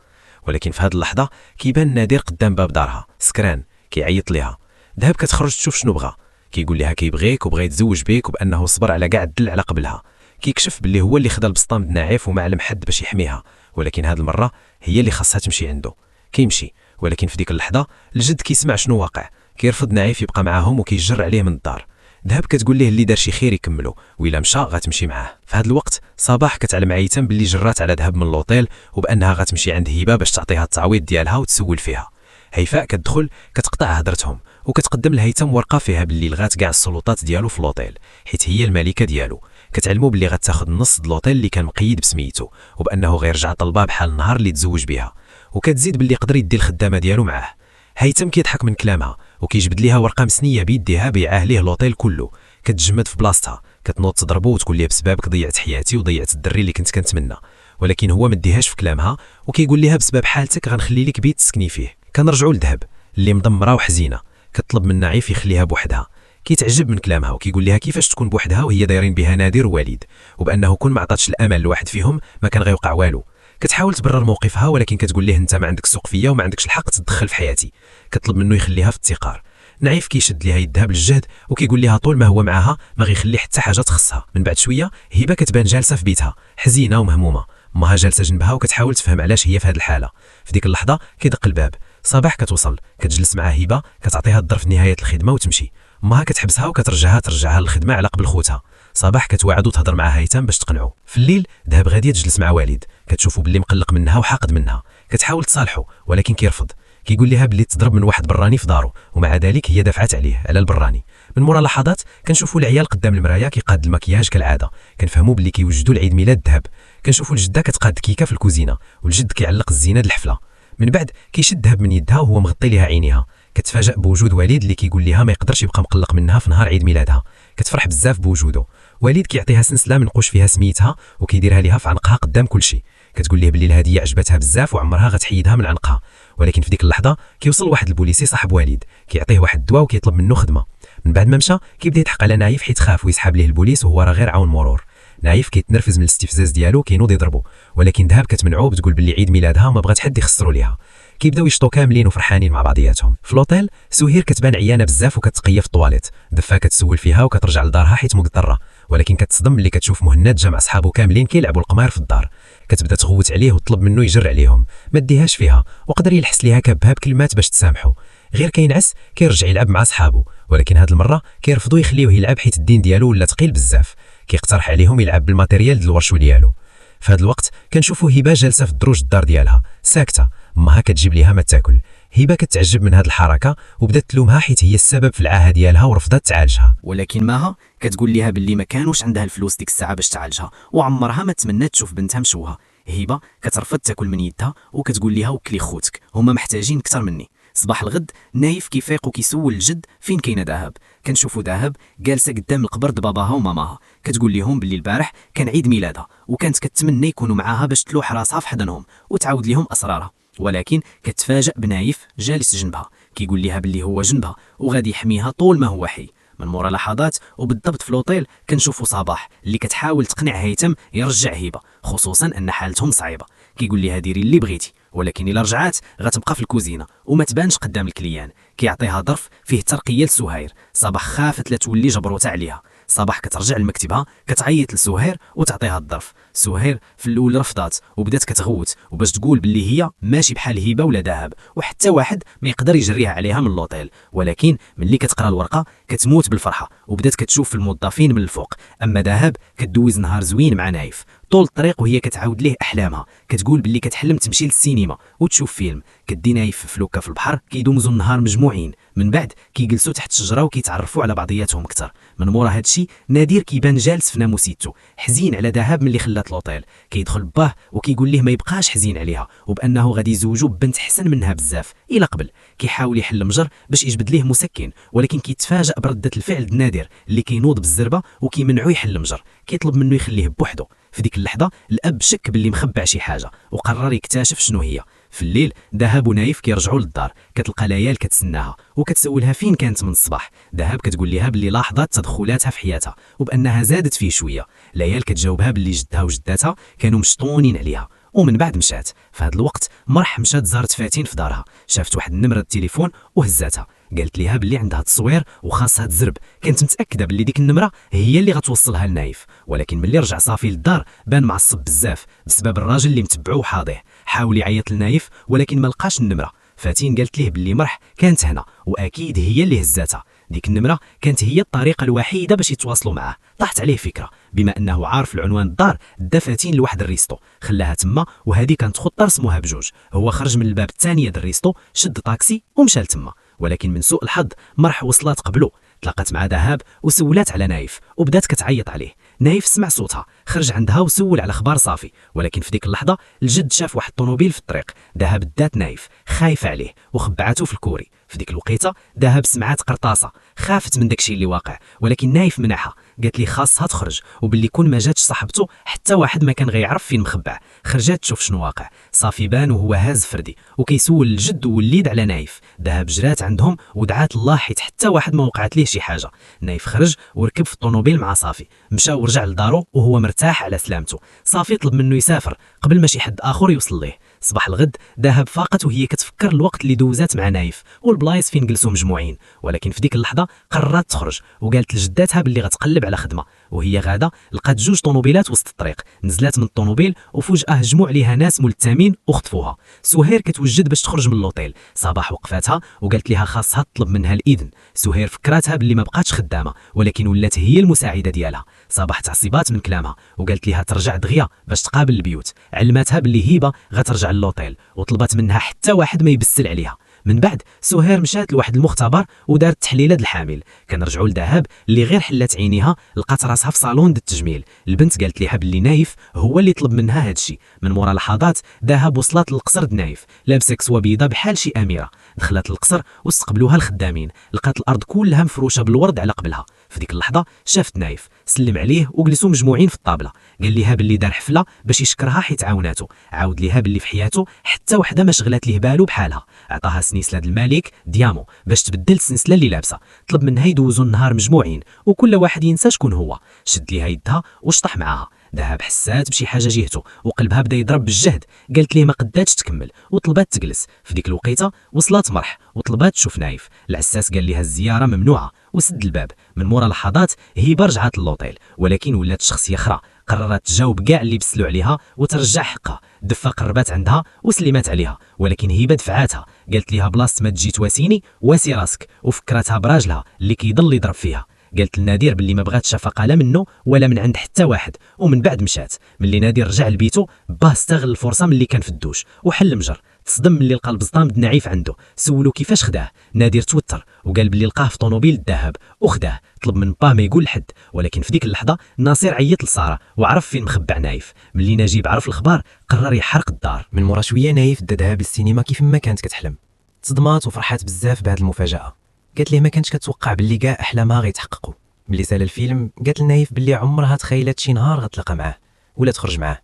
ولكن في هذه اللحظه كيبان نادر قدام باب دارها سكران كيعيط ليها. ذهب كتخرج تشوف شنو بغى. كيقول لها كيبغيك وبغى يتزوج بك وبانه صبر على كاع الدل على قبلها. كيكشف باللي هو اللي خدا البسطام د ناعف وما علم حد باش يحميها ولكن هذه المره هي اللي خاصها تمشي عنده. كيمشي ولكن في ديك اللحظه الجد كيسمع شنو واقع. كيرفض ناعف يبقى معاهم وكيجر عليه من الدار. ذهب كتقول ليه اللي دار شي خير يكملو وإلا مشى غتمشي معاه. في هذا الوقت صباح كتعلم هيثم باللي جرات على ذهب من اللوطيل وبانها غتمشي عند هبه باش تعطيها التعويض ديالها وتسول فيها. هيفاء كتدخل كتقطع هضرتهم وكتقدم لهيثم ورقه فيها باللي لغات كاع السلطات ديالو في اللوطيل حيت هي الملكه ديالو. كتعلمو باللي غتاخذ النص د اللوطيل اللي كان مقيد بسميتو وبانه غيرجع طلبها بحال النهار اللي تزوج بها. وكتزيد باللي يقدر يدي الخدامه ديالو معاه. هيثم كيضحك من كلامها وكيجبد ليها ورقه مسنيه بيديها بيعاه ليه اللوطيل كله. كتجمد في بلاصتها كتنوض تضربو وتقول ليه بسببك ضيعت حياتي وضيعت الدري اللي كنت كنتمنى. ولكن هو ما ديهاش في كلامها وكيقول ليها بسبب حالتك غنخلي لك بيت تسكني فيه. كنرجعوا لذهب اللي مدمره وحزينه. كتطلب من نايف يخليها بوحدها. كيتعجب من كلامها وكيقول لها كيفاش تكون بوحدها وهي دايرين بها نادر ووليد وبانه كون ما عطاتش الامل لواحد فيهم ما كان غيوقع والو. كتحاول تبرر موقفها ولكن كتقول ليه انت ما عندك سوق فيا وما عندكش الحق تتدخل في حياتي. كتطلب منه يخليها في التقار. نايف كيشد ليها يدها بالجهد وكيقول لها طول ما هو معاها ما غيخلي حتى حاجه تخصها. من بعد شويه هبه كتبان جالسه في بيتها حزينه ومهمومه. امها جالسه جنبها وكتحاول تفهم علاش هي في هذه الحاله. في ديك اللحظه كيدق الباب. صباح كتوصل كتجلس مع هبه كتعطيها الظرف في نهايه الخدمه وتمشي. امها كتحبسها وكترجعها للخدمه على قبل خوتها. صباح كتوعد وتهضر مع هيثم باش تقنعو. في الليل ذهب غاديه تجلس مع والد. كتشوفو باللي مقلق منها وحاقد منها. كتحاول تصالحو ولكن كيرفض. كيقول لها باللي تضرب من واحد براني في دارو ومع ذلك هي دافعت عليه على البراني. من مورا لحظات كنشوفوا العيال قدام المرايه كيقاد المكياج كالعاده. كنفهموا باللي كيوجدوا العيد ميلاد ذهب. كنشوفوا الجده كتقاد كيكه في الكوزينه والجد كيعلق الزينه د الحفله. من بعد كيشد ذهب من يدها وهو مغطي ليها عينيها. كتفاجأ بوجود وليد اللي كيقول لها ما يقدرش يبقى مقلق منها في نهار عيد ميلادها. كتفرح بزاف بوجوده. وليد كيعطيها سلسله منقوش فيها سميتها وكيديرها ليها في عنقها قدام كلشي. كتقول ليه باللي الهديه عجبتها بزاف وعمرها غتحيدها من عنقها. ولكن في ديك اللحظه كيوصل واحد البوليسي صاحب وليد كيعطيه واحد الدواء وكيطلب منه خدمه. من بعد ما مشى كيبدا يضحك على نايف حيت خاف ويسحب ليه البوليس وهو راه غير عون مرور. نايف كيتنرفز من الاستفزاز ديالو كينوض يضربو ولكن ذهب كتمنعو بتقول باللي عيد ميلادها وما بغات حد يخسروا ليها. كيبداو يشطوا كاملين وفرحانين مع بعضياتهم. في لوطيل سهير كتبان عيانه بزاف وكتقيه في الطواليت. دفا كتسول فيها وكترجع لدارها حيت مضطره ولكن كتصدم ملي كتشوف مهند جمع صحابو كاملين كيلعبوا القمار في الدار. كتبدا تغوت عليه وتطلب منه يجر عليهم. ما ديهاش فيها وقدر يلحس ليها كبها بكلمات باش تسامحو. غير كينعس كيرجع يلعب مع صحابو ولكن هاد المره كيرفضوا يخليوه يلعب حيت الدين ديالو ولا ثقيل بزاف. كيقترح عليهم يلعب بالماتيريال ديال الورشو ديالو. في هذا الوقت كنشوفوا هبه جالسه في الدروج الدار ديالها ساكته. امها كتجيب ليها ما تاكل. هبه كتعجب من هذه الحركه وبدات تلومها حيت هي السبب في العاهه ديالها ورفضت تعالجها. ولكن ماها كتقول لها باللي ما كانوش عندها الفلوس ديك الساعه باش تعالجها وعمرها ما تمنات تشوف بنتها مشوهه. هبه كترفض تاكل من يدها وكتقول لها وكلي خوتك هما محتاجين اكثر مني. صباح الغد نايف كيفيق وكيسول الجد فين كاينه ذهب. كنشوفوا ذهب جالسه قدام القبر د باباها وماماها كتقول لهم باللي البارح كان عيد ميلادها وكانت كتمنى يكونوا معاها باش تلوح راسها في حضنهم وتعاود لهم اسرارها. ولكن كتفاجأ بنايف جالس جنبها كيقول لها باللي هو جنبها وغادي يحميها طول ما هو حي. من مورا لحظات وبالضبط في لوطيل كنشوفوا صباح اللي كتحاول تقنع هيثم يرجع هبه خصوصا ان حالتهم صعيبه. كيقول لها ديري اللي بغيتي ولكن الا رجعات غتبقى في الكوزينه وما تبانش قدام الكليان. كيعطيها ظرف فيه ترقيه لسهير. صباح خافت لا تولي جبروته عليها. صباح كترجع لمكتبها كتعيط لسهير وتعطيها الظرف. سهير في الاول رفضات وبدات كتغوت وباش تقول باللي هي ماشي بحال هبه ولا ذهب وحتى واحد ما يقدر يجريها عليها من لوطيل. ولكن ملي كتقرا الورقه كتموت بالفرحه وبدات كتشوف في الموظفين من الفوق. اما ذهب كدوز نهار زوين مع نايف طول الطريق وهي كتعاود ليه احلامها، كتقول باللي كتحلم تمشي للسينما وتشوف فيلم. كدي نايف في فلوكه في البحر كيدوزوا النهار مجموعين، من بعد كيجلسوا تحت شجره وكيتعرفوا على بعضياتهم اكثر. من مورا هادشي نادر كيبان جالس في ناموسيتو حزين على ذهب ملي خلات لوطيل. كيدخل باه وكيقول ليه ما يبقاش حزين عليها وبانه غادي يزوجوا ببنت حسن منها بزاف الى قبل. كيحاول يحل مجر باش يجبد ليه مسكن ولكن كيتفاجأ برده الفعل د نادر اللي كينوض بالزربه وكيمنعو يحل مجر. كيطلب منه يخليه بوحدو. في ديك اللحظه الاب شك باللي مخبع شي حاجه وقرر يكتشف شنو هي. في الليل ذهب ونايف كيرجعوا للدار كتلقى ليال كتسناها وكتسولها فين كانت من الصباح. ذهب كتقول لها باللي لاحظت تدخلاتها في حياتها وبانها زادت فيه شويه. ليال كتجاوبها باللي جدها وجداتها كانوا مشطونين عليها. ومن بعد مشات. في هذا الوقت مرح مشات زارت فاتين في دارها، شافت واحد النمره التليفون وهزاتها. قالت ليها باللي عندها تصوير وخاصها تزرب. كانت متاكده باللي ديك النمره هي اللي غتوصلها لنايف، ولكن ملي رجع صافي للدار بان معصب بزاف بسبب الراجل اللي متبعو وحاضيه. حاول يعيط لنايف ولكن ما لقاش النمره. فاتين قالت ليه باللي مرح كانت هنا واكيد هي اللي هزاتها. ديك النمره كانت هي الطريقه الوحيده باش يتواصلوا معاه. طاحت عليه فكره، بما انه عارف العنوان الدار دا فاتين لواحد الريستو خلاها تما، وهذه كانت خطه رسموها بجوج. هو خرج من الباب الثانيه د الريستو شد طاكسي ومشى لتما، ولكن من سوء الحظ مرح وصلت قبله. تلاقت مع ذهب وسولات على نايف وبدات كتعيط عليه. نايف سمع صوتها خرج عندها وسول على اخبار صافي، ولكن في ديك اللحظه الجد شاف واحد الطوموبيل في الطريق. ذهب دات نايف خايفه عليه وخبعته في الكوري. في ديك الوقيته ذهب سمعات قرطاسه، خافت من داكشي اللي واقع ولكن نايف منعها. قالت لي خاصها تخرج وباللي كون ما جاتش صاحبته حتى واحد ما كان غيعرف فين مخبع. خرجت تشوف شنو واقع. صافي بان وهو هاز فردي وكيسول الجد والوليد على نايف. ذهب جرات عندهم ودعات الله حيت حتى واحد ما وقعت ليه شي حاجه. نايف خرج وركب في الطوموبيل مع صافي، مشى ورجع لدارو وهو مرتاح على سلامته. صافي طلب منه يسافر قبل ما شي حد اخر يوصل ليه. صباح الغد ذهب فاقت وهي كتفكر الوقت اللي دوزات مع نايف والبلايص فين جلسوا مجموعين، ولكن في ديك اللحظه قررت تخرج وقالت لجداتها باللي غتقلب على خدمه. وهي غاده لقات جوج طوموبيلات وسط الطريق، نزلات من الطوموبيل وفجاه هجموا عليها ناس ملتمين وخطفوها. سهير كتوجد باش تخرج من اللوطيل. صباح وقفاتها وقالت لها خاصها تطلب منها الاذن. سهير فكراتها باللي ما بقاتش خدامه ولكن ولات هي المساعده ديالها. صباح تعصبات من كلامها وقالت لها ترجع دغيا باش تقابل البيوت. علماتها باللي هبه غترجع للوطيل وطلبت منها حتى واحد ما يبسل عليها. من بعد سهير مشات لواحد المختبر ودارت تحليله د الحامل. كنرجعوا لذهب اللي غير حلات عينيها لقات راسها في صالون د التجميل. البنت قالت ليها باللي نايف هو اللي طلب منها هادشي. من مورا لحظات ذهب وصلت للقصر د نايف لابسه كسوه بيضاء بحال شي اميره. دخلت للقصر واستقبلوها الخدامين، لقات الارض كلها مفروشه بالورد على قبلها. في ديك اللحظه شافت نايف، سلم عليه وجلسوا مجموعين في الطابله. قال ليها باللي دار حفله باش يشكرها حيت عاوناتو. عاود ليها باللي في حياته حتى وحده ما شغلات ليه بالو بحالها. عطاها سنسله د الملك ديامو باش تبدل السنسله اللي لابسه. طلب منها يدوزوا النهار مجموعين وكل واحد ينسى شكون هو. شد ليها يدها وشطح معاها. ذهب حسات بشي حاجه جهته وقلبها بدا يضرب بالجهد. قالت ليه ما قداتش تكمل وطلبات تجلس. في ديك الوقيته وصلت مرح وطلبات تشوف نايف. العساس قال لها الزياره ممنوعه وسد الباب. من مورا لحظات هبه رجعت للوطيل ولكن ولات شخصيه اخرى. قررت تجاوب كاع اللي بسلوا عليها وترجع حقها. دفا قربات عندها وسلمات عليها ولكن هبه دفعاتها. قالت لها بلاصه ما تجي تواسيني واسي راسك، وفكرتها براجلها اللي كيضل يضرب فيها. قالت لنادر باللي ما بغاتش شفقه لا منه ولا من عند حتى واحد. ومن بعد مشات. ملي نادر رجع لبيته باه استغل الفرصه ملي كان في الدوش وحل مجر. تصدم ملي لقى البزطام د نعيف عنده. سولو كيفاش خداه. نادر توتر وقال باللي لقاه في طوموبيل الذهب وخداه. طلب من باه ما يقول لحد، ولكن في ديك اللحظه ناصر عيط لساره وعرف فين مخبع نايف. ملي نجيب عرف الخبار قرر يحرق الدار. من مورا شويه نايف دادها بالسينما كيف ما كانت كتحلم. تصدمات وفرحات بزاف بهذه المفاجاه. قالت ليه ما كانتش كتوقع باللي كاع احلامها غيتحققوا. ملي سال الفيلم قالت لنايف باللي عمرها تخيلت شي نهار غتلاقى معاه ولا تخرج معاه.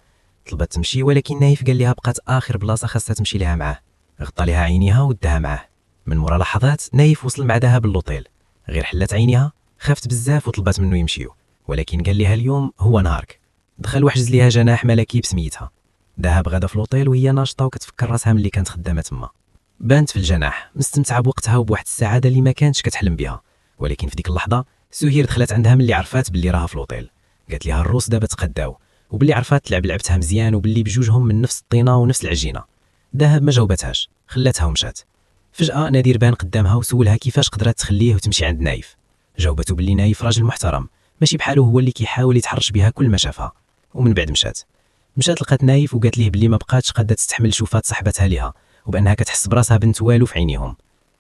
طلبت تمشي ولكن نايف قال لها بقات اخر بلاصه خاصها تمشي لها معاه. غطى لها عينيها ودها معاه. من مورا لحظات نايف وصل مع ذهب للوطيل. غير حلات عينيها خافت بزاف وطلبت منه يمشيو ولكن قال لها اليوم هو نهارك. دخل وحجز ليها جناح ملكي بسميتها. ذهب غدا في الوطيل وهي ناشطه وكتفكر راسها ملي كانت خدامه تما. بانت في الجناح مستمتعه بوقتها وبواحد السعاده اللي ما كانتش كتحلم بها، ولكن في ديك اللحظه سهير دخلت عندها ملي عرفات باللي راها في لوطيل، قالت لها الروس دابا تقداو، وباللي عرفات تلعب لعبتها مزيان، وباللي بجوجهم من نفس الطينه ونفس العجينه. دهب ما جاوبتهاش، خلاتها ومشات. فجاه نادر بان قدامها وسولها كيفاش قدرات تخليه وتمشي عند نايف. جاوبته باللي نايف راجل محترم، ماشي بحاله هو اللي كيحاول يتحرش بها كل ما شافها. ومن بعد مشات لقات نايف وقالت ليه باللي ما بقاتش قادة تستحمل شوفات صاحبتها ليها، وبانها كتحس براسها بنت والو في عينيهم.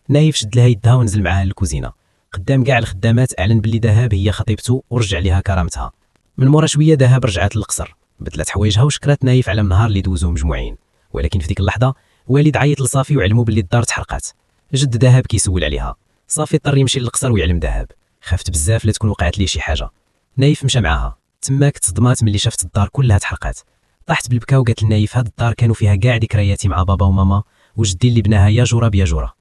نايف شد لها يدها ونزل معاها للكوزينه قدام كاع الخدامات، اعلن باللي دهب هي خطيبته ورجع ليها كرامتها. من مورا شويه دهب رجعت للقصر، بدلت حوايجها وشكرات نايف على النهار اللي دوزوه مجموعين. ولكن في ديك اللحظه والد عيط لصافي وعلمو باللي الدار تحرقات. جد دهب كيسول عليها. صافي اضطر يمشي للقصر ويعلم دهب. خافت بزاف لا تكون وقعت ليه شي حاجه. نايف مشى معاها، تماك تصدمات ملي شافت الدار كلها تحرقات. طاحت بالبكا وقالت لنايف هاد الدار كانوا فيها كاع ذكرياتي مع بابا وماما وجدي اللي بناها يا جوره بيا جوره.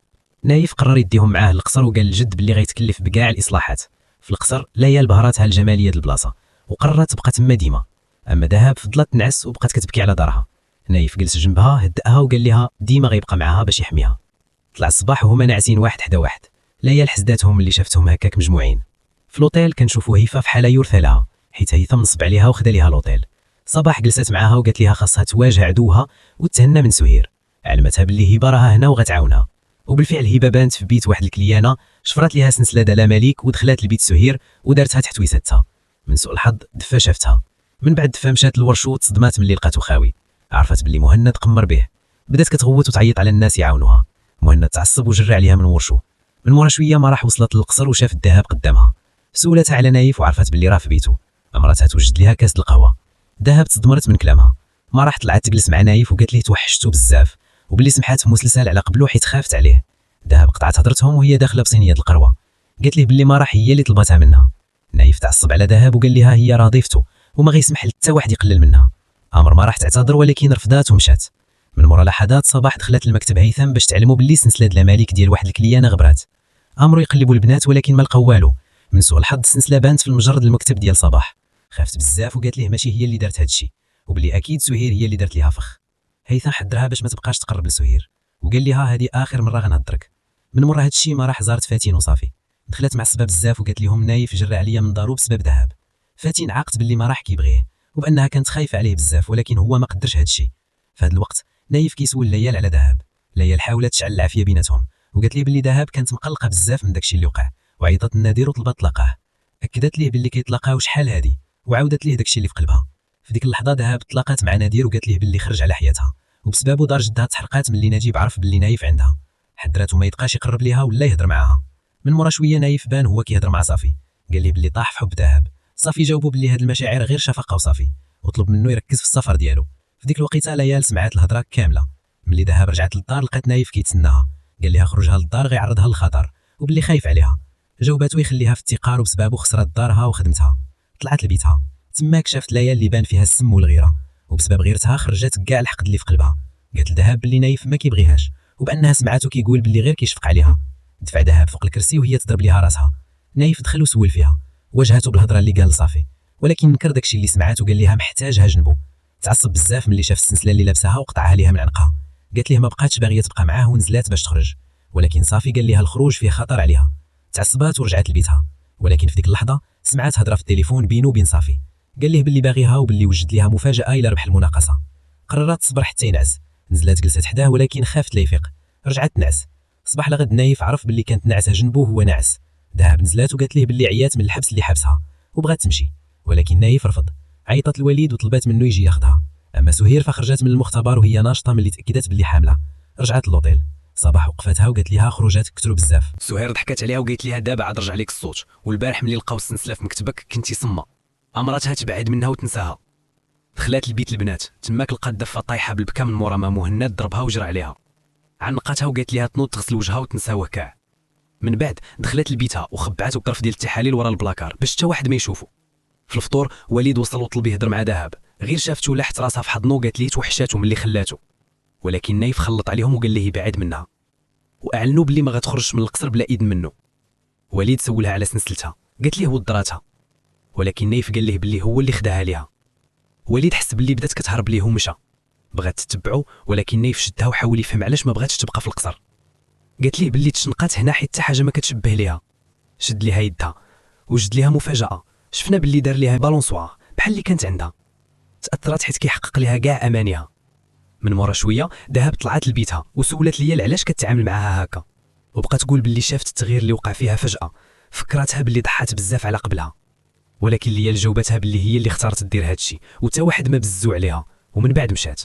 نايف قرر يديهم معاه للقصر وقال لجد باللي غيتكلف بكاع الاصلاحات في القصر. ليال بهراتها الجماليه د البلاصه وقررت تبقى تما ديما. اما دهب فضلت تنعس وبقات كتبكي على دارها. نايف جلس جنبها هدأها وقال لها ديما غيبقى معاها باش يحميها. طلع الصباح وهما ناعسين واحد حدا واحد. ليال حسداتهم اللي شافتهم هكاك مجموعين. في لوطيل كنشوفوا هيفا في حاله يرثى لها، حيت هيثم نصب عليها وخدا ليها لوطيل. صباح جلست معاها وقالت لها خاصها تواجه عدوها وتهنى من سهير. علمتها باللي هبه راها هنا وغتعاونها. وبالفعل هبه بانت في بيت واحد الكليانه، شفرات ليها سلسله دالا مليك ودخلت لبيت سهير ودارتها تحت ويساتها. من سوء الحظ دفا شافتها. من بعد دفا مشات للورشو وتصدمات ملي لقاتو خاوي. عرفت باللي مهند قمر به. بدات كتغوت وتعيط على الناس يعاونوها. مهند تعصب وجرى عليها من ورشو. من مورا شويه ما راح وصلت للقصر وشافت الذهب قدامها. سولتها على نايف وعرفت باللي راه في بيته. امرتها توجد ليها كاس القهوه. ذهب تصدمرت من كلامها. ما راح طلعت تجلس مع نايف وقالت ليه توحشتو بزاف وباللي سمحات مسلسل على قبلو حيت خافت عليه. ذهب قطعت هضرتهم وهي داخله بصينيه القروه. قالت ليه باللي ما راح هي اللي طلبتها منها. نايف تعصب على ذهب وقال لها هي راه ضيفته وما غيسمح حتى واحد يقلل منها. امر ما راح تعتذر ولكن رفضات ومشات. من مورا لحظات صباح دخلت لمكتب هيثم باش تعلموا باللي سلسله د الملك ديال واحد الكليانه غبرات. امروا يقلبوا البنات ولكن ما لقاو والو. من سوء الحظ السلسله بانت في المجرد المكتب ديال صباح. خافت بزاف وقالت ليه ماشي هي اللي دارت هادشي وباللي اكيد سهير هي اللي دارت ليها فخ. هيثم حذرها باش ما تبقاش تقرب لسهير وقال لها هذه اخر مره غنهضرك. من مورا هادشي ما راح زارت فاتين وصافي. دخلت معصبه بزاف وقالت لهم نايف جرى عليا من دارو بسبب ذهب. فاتين عاقت باللي ما راح كيبغيه وبانها كانت خايفه عليه بزاف ولكن هو ما قدرش هادشي. في هذا الوقت نايف كيسول ليال على ذهب. ليال حاولت تشعل العافيه بيناتهم وقالت ليه باللي ذهب كانت مقلقه بزاف من داكشي اللي وقع وعيطت لنادر وطلبت تلاقاه. اكدت ليه باللي كيتلاقاو شحال هادي وعاودت ليه داكشي اللي في قلبها. في ديك اللحظه ذهب تلاقات مع نادر وقالت ليه باللي خرج على حياتها وبسببه دار جدها تحرقات ملي نجيب عرف باللي نايف عندها. حذرته ما يبقاش يقرب ليها ولا يهضر معاها. من مورا شويه نايف بان هو كيهضر مع صافي. قال ليه باللي طاح في حب ذهب. صافي جاوبو باللي هاد المشاعر غير شفقه وصافي وطلب منه يركز في السفر ديالو. في ديك الوقيته ليال سمعت الهضره كامله. ملي ذهب رجعت للدار لقات نايف كيتسناها. قال لها خرجها للدار غيعرضها للخطر وباللي خايف عليها. جاوباتو يخليها في التقار وبسببه خسرت دارها وخدمتها. طلعت لبيتها تماك شافت ليال اللي بان فيها السم والغيره وبسبب غيرتها خرجت كاع الحقد اللي في قلبها. قالت لذهب باللي نايف ما كيبغيهاش وبانها سمعاتو كيقول باللي غير كيشفق عليها. دفع ذهب فوق الكرسي وهي تضرب ليها راسها. نايف دخل وسول فيها واجهته بالهضره اللي قال صافي ولكن نكر داكشي اللي سمعاتو وقال لها محتاجها جنبو. تعصب بزاف ملي شاف السلسله اللي لابسها وقطعها ليها من عنقها. قالت ليه ما بقاتش باغيه تبقى معاه ونزلات باش تخرج ولكن صافي قال لها الخروج فيه خطر عليها. تعصبات ورجعت لبيتها ولكن في ديك اللحظه سمعت هضره في التليفون بينه وبين صافي. قال ليه باللي باغيها وباللي وجد ليها مفاجاه الى ربح المناقصه. قررت تصبر حتى ينعس. نزلت جلست حداه ولكن خافت لا يفيق. رجعت تنعس. صباح لغد نايف عرف باللي كانت ناعسه جنبه هو ناعس. ذهب نزلات وقالت ليه باللي عيات من الحبس اللي حبسها وبغات تمشي ولكن نايف رفض. عيطت الوليد وطلبات منه يجي ياخذها. اما سهير فخرجت من المختبر وهي ناشطه ملي تاكدت باللي حامله. رجعت للوطيل. صباح وقفتها وقالت لها خروجاتك كثروا بزاف. سهير ضحكت عليها وقالت لها دابا عاد رجع لك الصوت والبارح ملي لقاو السلسله في مكتبك كنتي صمه. امرتها تبعد منها وتنساها. دخلات لبيت البنات تماك لقات دفه طايحه بالبكا من مورا ما مهند ضربها وجرى عليها. عنقتها وقالت لها تنوض تغسل وجهها وتنساوه كاع. من بعد دخلت لبيتها وخبعت الظرف ديال التحاليل ورا البلاكار باش حتى واحد ما يشوفو. في الفطور وليد وصل وطلب يهضر مع ذهب غير شافته لحت راسها في حضنه وقالت ليه توحشاتو ملي خلاتو ولكن نايف خلط عليهم وقال ليه يبعد منها واعلنوا باللي ما غتخرجش من القصر بلا اذن منه. وليد سولها على سنسلتها قالت ليه ودراتها ولكن نايف قال ليه باللي هو اللي خداها ليها. وليد حس باللي بدات كتهرب ليه ومشى. بغات تتبعو ولكن نايف شدها وحاول يفهم علاش ما بغاتش تبقى في القصر. قالت ليه باللي تشنقات هنا حيت حتى حاجه ما كتشبه ليها. شد ليها يدها وجد ليها مفاجاه. شفنا باللي دار ليها بالونسوار بحال اللي كانت عندها. تاثرت حيت كيحقق ليها كاع امانيها. من مورا شويه دهب طلعت لبيتها وسولت ليال علاش كتعامل معاها هكا، وبقات تقول باللي شافت التغيير اللي وقع فيها فجاه. فكرتها باللي ضحات بزاف على قبلها، ولكن ليال جاوبتها باللي هي اللي اختارت دير هادشي وتا واحد ما بزو عليها. ومن بعد مشات.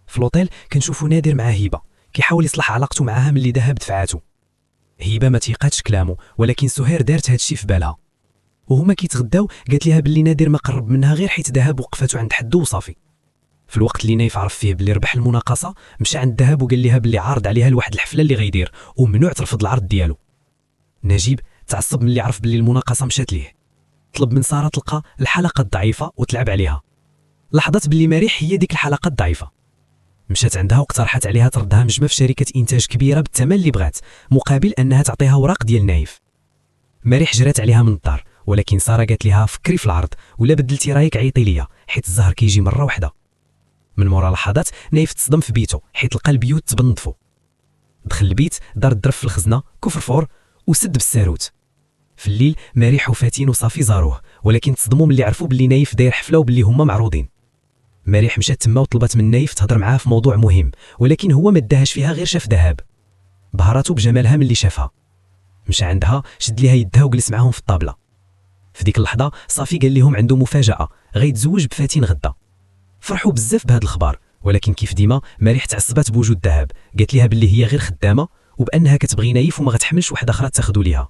في لوطيل كنشوفو نادر مع هبه كيحاول يصلح علاقته معاها ملي دهب دفعاتو. هبه ما تيقاتش كلامه، ولكن سهير دارت هادشي في بالها. وهما كيتغداو قالت ليها باللي نادر ما قرب منها غير حيت دهب وقفاتو عند حدو وصافي. في الوقت اللي نايف عرف فيه باللي ربح المناقصه مشى عند دهب وقال ليها باللي عارض عليها لواحد الحفله اللي غيدير وممنوع ترفض العرض ديالو. نجيب تعصب ملي عرف باللي المناقصه مشات ليه. طلب من ساره تلقى الحلقه الضعيفه وتلعب عليها. لاحظت باللي مريح هي ديك الحلقه الضعيفه. مشات عندها واقترحت عليها تردها مجمه في شركه انتاج كبيره بالثمن اللي بغات مقابل انها تعطيها اوراق ديال نايف. مريح جرات عليها من الدار، ولكن ساره قالت لها فكري في العرض ولا بدلتي رايك عيطي ليا حيت الزهر كيجي مره واحده. من مورا لحظات نايف تصدم في بيته حيت لقى البيوت تبنظفو. دخل البيت دار الدرف في الخزنه كفرفور وسد بالساروت. في الليل مريح وفاتين وصافي زاروه، ولكن تصدموا ملي عرفوا باللي نايف داير حفله وباللي هما معروضين. مريح مشات تما وطلبت من نايف تهضر معاه في موضوع مهم، ولكن هو ما داهاش فيها غير شاف دهب. بهراتو بجمالها ملي شافها. مشى عندها شد ليها يدها وجلس معاهم في الطابله. في ديك اللحظه صافي قال لهم عنده مفاجاه غيتزوج بفاتين غدا. فرحوا بزاف بهذا الخبر، ولكن كيف ديما مريح تعصبات بوجود دهب. قالت ليها باللي هي غير خدامه وبانها كتبغي نايف وما غتحملش واحده اخرى تاخذوا ليها.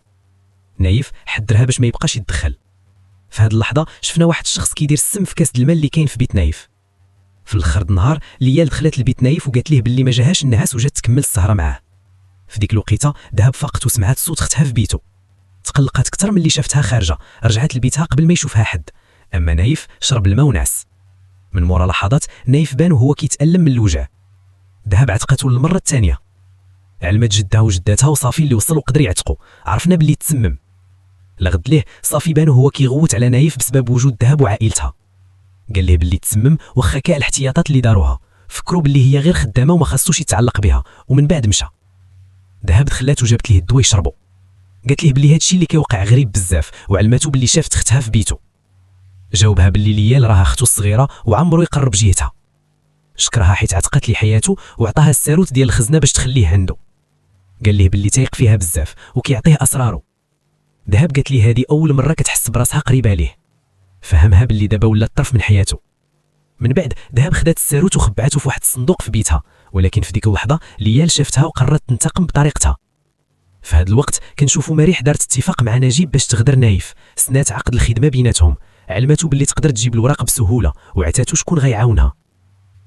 نايف حذرها باش ما يبقاش يتدخل. في هذه اللحظه شفنا واحد الشخص كيدير السم في كاس الماء اللي كاين في بيت نايف. في الاخر النهار ليال دخلت لبيت نايف وقالت ليه باللي ما جاهاش النعاس وجات تكمل السهره معاه. في ديك الوقيته دهب فاقت وسمعت صوت اختها في بيته. تقلقات اكثر من اللي شافتها خارجه، رجعت لبيتها قبل ما يشوفها حد. اما نايف شرب الماء ونعس. من مورا لحظات نايف بان وهو كيتألم من الوجع. دهب عتقته للمره الثانيه. علمت جدها وجداتها وصافي اللي وصل وقدر يعتقو. عرفنا باللي تسمم. لغد ليه صافي بان وهو كيغوت على نايف بسبب وجود دهب وعائلتها. قال ليه باللي تسمم واخا كاع الاحتياطات اللي داروها، فكروا باللي هي غير خدامه وما خاصوش يتعلق بها. ومن بعد مشى. دهب دخلات وجابت ليه الدواء يشربو. قالت ليه باللي هادشي اللي كيوقع غريب بزاف، وعلماتو باللي شافت اختها في بيته. جاوبها باللي ليال راها اختو الصغيره وعمرو يقرب جهتها. شكرها حيت عتقت لي حياته وعطاها الساروت ديال الخزنه باش تخليه عنده. قال ليه باللي تايق فيها بزاف وكيعطيه اسرارو. دهب قالت لي هذه اول مره كتحس براسها قريبه ليه. فهمها باللي دابا ولا الطرف من حياته. من بعد دهب خدات الساروت وخبعته في واحد الصندوق في بيتها، ولكن في ديك اللحظه ليال شافتها وقررت تنتقم بطريقتها. في هذا الوقت كنشوفوا مريح دارت اتفاق مع نجيب باش تغدر نايف. سنات عقد الخدمه بيناتهم، علماتو باللي تقدر تجيب الوراق بسهوله وعتاتو شكون غيعاونها.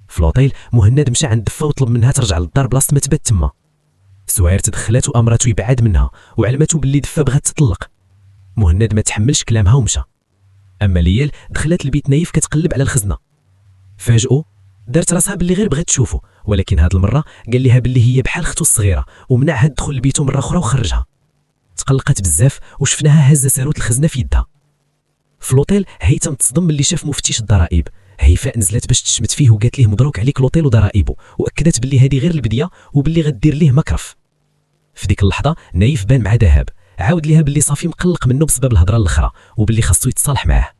في لوطيل مهند مشى عند دفه وطلب منها ترجع للدار بلاصه ما تبات تما. سهير تدخلات وامرته يبعد منها وعلماتو باللي دفه بغات تطلق. مهند ما تحملش كلامها ومشى. اما ليال دخلت لبيت نايف كتقلب على الخزنه. فاجئو دارت راسها باللي غير بغات تشوفه، ولكن هاد المره قال لها باللي هي بحال اختو الصغيره ومنعها تدخل لبيتو مره اخرى وخرجها. تقلقت بزاف وشفناها هزه ساروت الخزنه في يدها. في لوطيل هيثم تصدم ملي شاف مفتش الضرائب. هيفاء نزلت باش تشمت فيه وقالت ليه مبروك عليك لوطيل وضرائبه، واكدت باللي هذه غير البديه وباللي غدير ليه مكرف. في ديك اللحظه نايف بان مع دهب، عاود ليها باللي صافي مقلق منه بسبب الهضره الاخرى وباللي خاصو يتصالح معاه.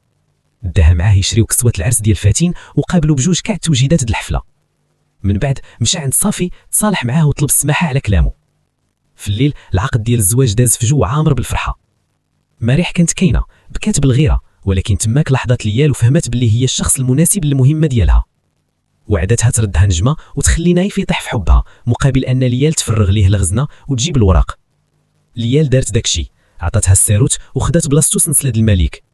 داها معاه يشريو كسوه العرس ديال فاتين وقابلوا بجوج كاع التوجيدات د الحفله. من بعد مشى عند صافي تصالح معاه وطلب السماحه على كلامه. في الليل العقد ديال الزواج داز في جو عامر بالفرحه. مريح كانت كاينه بكات بالغيره، ولكن تماك لاحظت ليال وفهمت باللي هي الشخص المناسب للمهمه ديالها. وعدتها تردها نجمه وتخلي نايف يطيح في حبها مقابل ان ليال تفرغ ليه الغزنه وتجيب الوراق. ليال دارت داكشي، عطاتها الساروت وخدات بلاصتو سلسله الملك.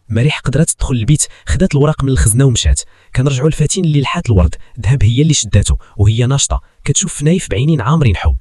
مريح قدرت تدخل البيت، خدات الوراق من الخزنه ومشات. كنرجعوا لفاتين اللي لحات الورد، ذهب هي اللي شداتو وهي ناشطه كتشوف في نايف بعينين عامرين حب.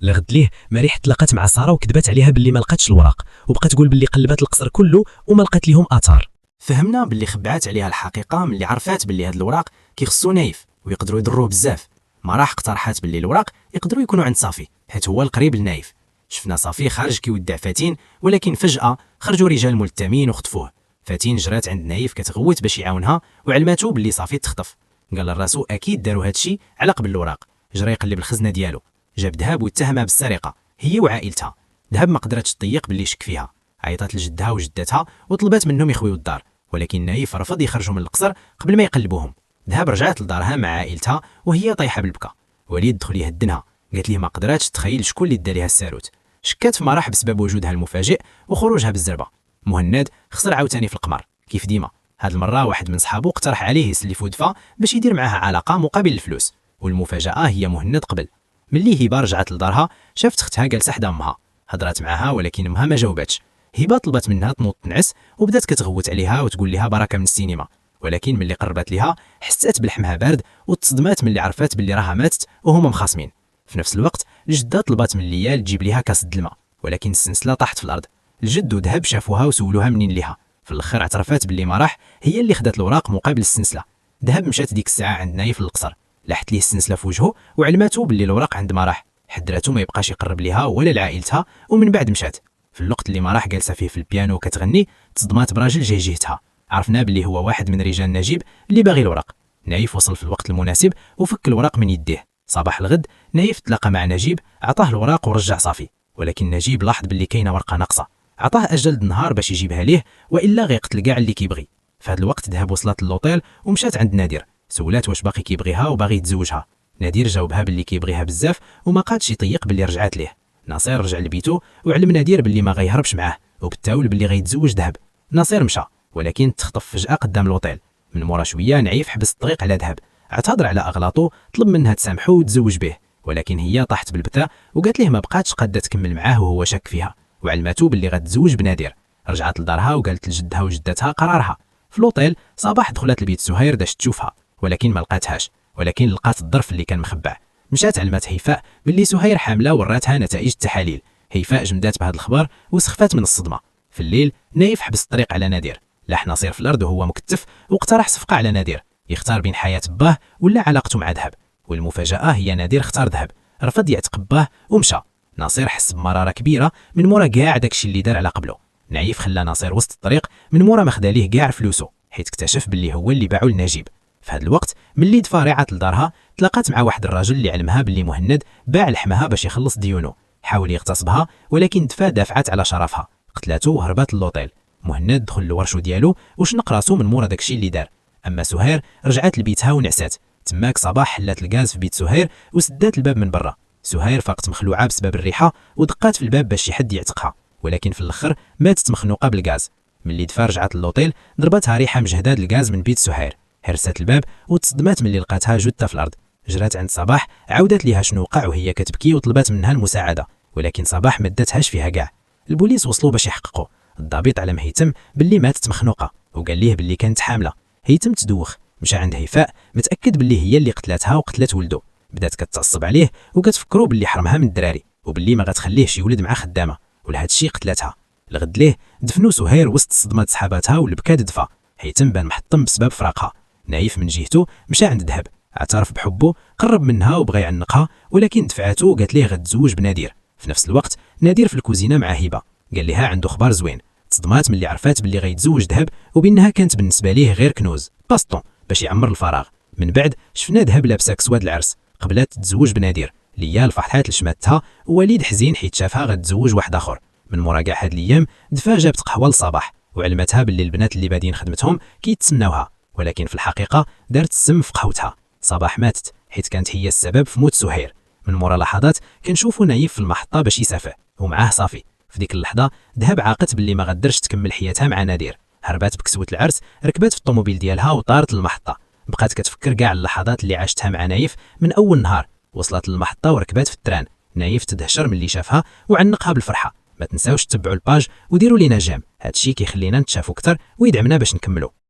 لغد ليه مريح تلاقات مع ساره وكذبات عليها باللي ما لقاتش الوراق، وبقات تقول باللي قلبات القصر كله وما لقات ليهم اثار. فهمنا باللي خبعات عليها الحقيقه ملي عرفات باللي هاد الوراق كيخصو نايف ويقدروا يضروه بزاف. ما راح اقترحات باللي الوراق يقدروا يكونوا عند صافي حيت هو القريب لنايف. شفنا صافي خارج كيودع فاتين، ولكن فجاه خرجوا رجال ملتمين وخطفوه. فاتين جرات عند نايف كتغوت باش يعاونها وعلماتو باللي صافي تخطف. قال لراسو اكيد داروا هادشي على قبل الوراق. جرى يقلب الخزنه ديالو، جاب دهب واتهمها بالسرقه هي وعائلتها. دهب ما قدرتش تطيق باللي شك فيها، عيطات لجدها وجدتها وطلبات منهم يخويو الدار، ولكن نايف رفض يخرجوا من القصر قبل ما يقلبوهم. ذهب رجعت لدارها مع عائلتها وهي طايحه بالبكا. وليد دخل يهدنها، قالت ليه ما قدراتش تخيل شكون اللي دا ليها الساروت. شكات في مرح بسبب وجودها المفاجئ وخروجها بالزربه. مهند خسر عاوتاني في القمر كيف ديما. هاد المره واحد من صحابو اقترح عليه يسلفو دفا باش يدير معاها علاقه مقابل الفلوس، والمفاجاه هي مهند قبل. ملي هبه رجعت لدارها شافت اختها جالسه حدا امها، هضرات معاها ولكن امها ما جاوباتش. هبه طلبت منها تنوض تنعس وبدات كتغوت عليها وتقول لها بركه من السينما، ولكن ملي قربت ليها حسات بلحمها بارد وتصدمات ملي عرفات باللي راها ماتت وهما مخاصمين. في نفس الوقت الجده طلبت من ليال تجيب ليها كاس د الماء، ولكن السنسله طاحت في الارض. الجد وذهب شافوها وسولوها منين ليها، في الاخر اعترفات باللي مرح هي اللي خدات الوراق مقابل السنسله. ذهب مشات ديك الساعه عند نايف للقصر، لاحت ليه السنسله في وجهه وعلماتو باللي الوراق عند مرح، حذراتو ما يبقاش يقرب ليها ولا لعائلتها، ومن بعد مشات. في الوقت اللي مرح جالسه فيه في البيانو كتغني تصدمات براجل جاي جهتها، عرفنا باللي هو واحد من رجال نجيب اللي باغي الوراق. نايف وصل في الوقت المناسب وفك الوراق من يديه. صباح الغد نايف تلاقى مع نجيب، عطاه الوراق ورجع صافي، ولكن نجيب لاحظ باللي كاينه ورقه ناقصه، عطاه اجل النهار باش يجيبها ليه والا غيقتل كاع اللي كيبغي. في هذا الوقت ذهب وصلت للوطيل ومشات عند نادر، سولات واش باقي كيبغيها وباغي يتزوجها. نادر جاوبها باللي كيبغيها بزاف وما قادش يطيق باللي رجعت ليه. ناصر رجع لبيتو وعلم نادر باللي ما غيهربش معاه وبالتاول باللي غيتزوج ذهب. ناصر مشى ولكن تخطف فجاه قدام الوطيل. من مورا شويه نعيف حبس الطريق على ذهب، اعتذر على اغلاطو، طلب منها تسامحو وتزوج به، ولكن هي طاحت بالبتا وقالت ليه ما بقاتش قاده تكمل معاه وهو شاك فيها، وعلماتو باللي غتزوج بنادر. رجعت لدارها وقالت لجدها وجدتها قرارها. في الوطيل صباح دخلت لبيت سهير باش تشوفها ولكن ما لقاتهاش، ولكن لقات الظرف اللي كان مخبع. مشات علمات هيفاء باللي سهير حامله وراتها نتائج التحاليل. هيفاء جمدات بهذا الخبر وسخفات من الصدمه. في الليل نايف حبس الطريق على نادر، لاح ناصر في الارض وهو مكتف واقترح صفقه على نادر يختار بين حياه باه ولا علاقته مع ذهب، والمفاجاه هي نادر اختار ذهب، رفض يعتق باه ومشى. ناصر حس بمراره كبيره من مورا كاع داكشي اللي دار على قبله. نعيف خلى ناصر وسط الطريق من مورا ما خدا ليه كاع فلوسه، حيت اكتشف باللي هو اللي باعو لنجيب. في هذا الوقت ملي دفا ريعات لدارها تلاقات مع واحد الراجل اللي علمها باللي مهند باع لحمها باش يخلص ديونه، حاول يغتصبها ولكن دفا دافعت على شرفها، قتلاتو وهربات للوطيل. مهند دخل لورشو ديالو وشنق راسو من مورا داكشي اللي دار. اما سهير رجعت لبيتها ونعسات. تماك صباح حلات الغاز في بيت سهير وسدات الباب من برا. سهير فاقت مخلوعه بسبب الريحه ودقات في الباب باش شي حد يعتقها، ولكن في الاخر ماتت مخنوقه بالغاز. ملي دفا رجعت للوطيل ضربتها ريحه مجهده الغاز من بيت سهير، هرسات الباب وتصدمات ملي لقاتها جثه في الارض. جرات عند صباح عاودت ليها شنو وقع وهي كتبكي وطلبات منها المساعده، ولكن صباح ما داتهاش فيها كاع. البوليس وصلوا باش يحققوا. الضابط علم هيثم باللي ماتت مخنوقه وقال ليه باللي كانت حامله. هيثم تدوخ، مشى عند هيفاء متاكد باللي هي اللي قتلاتها وقتلت ولده. بدات كتعصب عليه وكتفكروا باللي حرمها من الدراري وباللي ما غتخليهش يولد مع خدامه، ولهذا الشيء قتلاتها. الغد ليه دفنوا سهير وسط صدمه صحاباتها والبكا دفا. هيثم بان محطم بسبب فراقها. نايف من جهته مشى عند ذهب، اعترف بحبه، قرب منها وبغى يعنقها ولكن دفعته وقالت ليه غتزوج بنادر. في نفس الوقت نادر في الكوزينه مع هبه، قال لها عنده خبر زوين. تصدمات ملي عرفات باللي غيتزوج ذهب وبانها كانت بالنسبه ليه غير كنوز باسطون باش يعمر الفراغ. من بعد شفنا ذهب لابسه كسواد العرس، قبلات تتزوج بنادر. ليال فرحات لشماتها ووليد حزين حيت شافها غتزوج واحد اخر. من مورا كاع هاد الايام دفا جابت قهوه لصباح وعلمتها باللي البنات اللي بادين خدمتهم كيتسناوها، ولكن في الحقيقه دارت السم في قهوتها. صباح ماتت حيت كانت هي السبب في موت سهير. من مورا لحظات كنشوفوا نايف في المحطه باش يسافر ومعاه صافي. في ديك اللحظه ذهب عاقت باللي ما غدرش تكمل حياتها مع نادر، هربات بكسوه العرس، ركبات في الطوموبيل ديالها وطارت للمحطه. بقات كتفكر كاع اللحظات اللي عاشتها مع نايف من اول نهار. وصلت للمحطه وركبات في التران. نايف تدهشر ملي شافها وعنقها بالفرحه. ما تنساوش تتبعوا الباج وديروا لينا جيم، هادشي كيخلينا نتشافوا اكثر ويدعمنا باش نكملوا.